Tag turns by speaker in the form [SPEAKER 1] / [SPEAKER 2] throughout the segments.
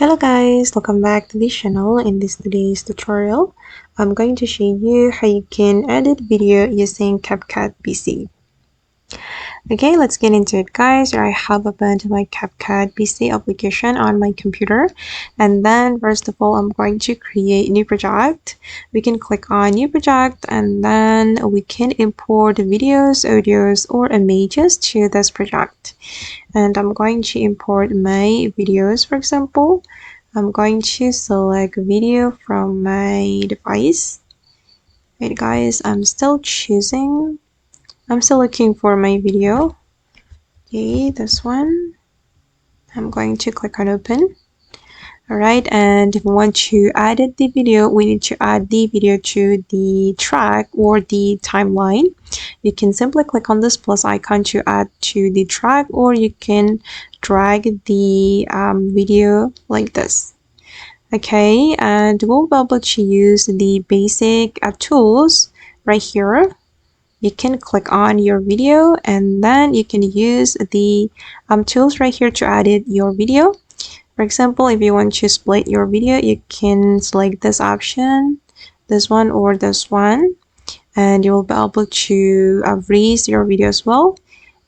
[SPEAKER 1] Hello guys, welcome back to this channel. In today's tutorial, I'm going to show you how you can edit video using CapCut PC. Okay, let's get into it guys. I have opened my CapCut PC application on my computer, and then first of all I'm going to create new project. We can click on new project, and then we can import videos, audios or images to this project. And I'm going to import my videos. For example, I'm going to select video from my device. Wait guys, I'm still looking for my video. Okay, this one. I'm going to click on open. Alright, and if we want to edit the video, we need to add the video to the track or the timeline. You can simply click on this plus icon to add to the track, or you can drag the video like this. Okay, and we'll be able to use the basic tools right here. You can click on your video, and then you can use the tools right here to edit your video. For example, if you want to split your video, you can select this option, this one or this one, and you will be able to freeze your video as well.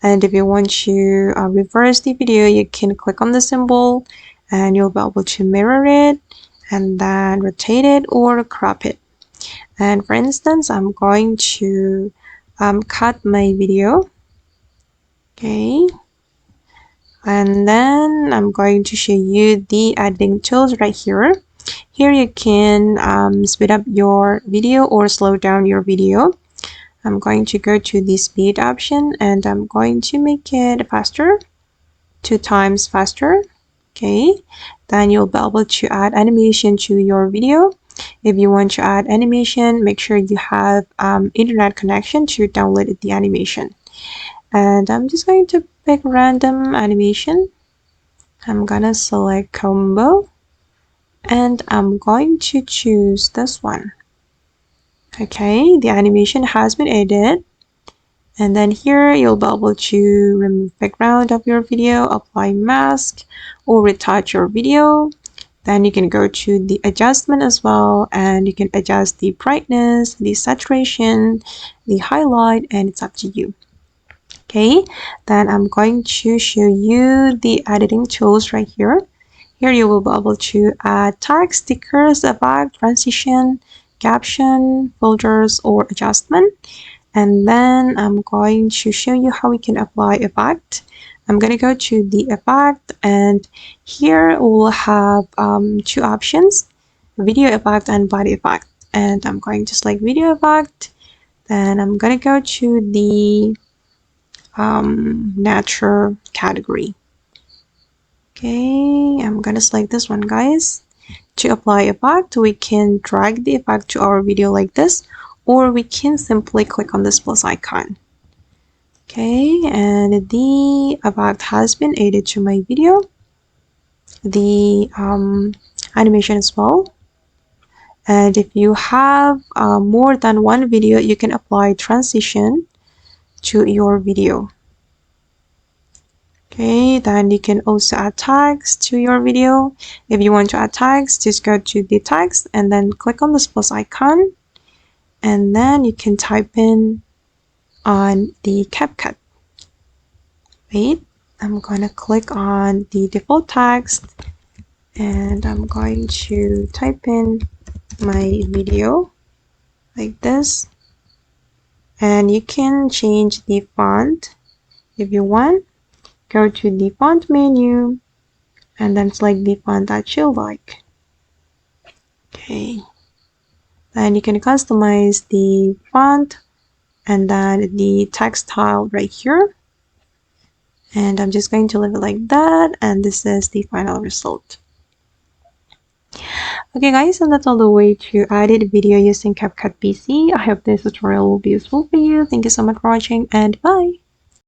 [SPEAKER 1] And if you want to reverse the video, you can click on the symbol and you'll be able to mirror it and then rotate it or crop it. And for instance, I'm going to cut my video. Okay. And then I'm going to show you the editing tools right here. Here you can speed up your video or slow down your video. I'm going to go to the speed option and I'm going to make it faster, 2 times faster. Okay, then you'll be able to add animation to your video. If you want to add animation, make sure you have internet connection to download the animation. And I'm just going to pick random animation. I'm gonna select combo and I'm going to choose this one. Okay, the animation has been edited. And then here you'll be able to remove background of your video, apply mask, or retouch your video. Then you can go to the adjustment as well, and you can adjust the brightness, the saturation, the highlight, and it's up to you. Okay, then I'm going to show you the editing tools right here. Here you will be able to add text, stickers, effect, transition, caption, filters, or adjustment. And then I'm going to show you how we can apply effect. I'm going to go to the effect, and here we'll have 2 options, video effect and body effect. And I'm going to select video effect. Then I'm going to go to the nature category. Okay, I'm going to select this one guys. To apply effect, we can drag the effect to our video like this, or we can simply click on this plus icon. Okay, and the effect has been added to my video, the animation as well. And if you have more than one video, you can apply transition to your video. Okay, then you can also add tags to your video. If you want to add tags, just go to the text and then click on this plus icon. And then you can type in on the CapCut. Wait, I'm going to click on the default text and I'm going to type in my video like this. And you can change the font if you want. Go to the font menu and then select the font that you like. Okay. Then you can customize the font and then the text style right here. And I'm just going to leave it like that, and this is the final result. Okay guys, and that's all the way to edit video using CapCut PC. I hope this tutorial will be useful for you. Thank you so much for watching, and bye!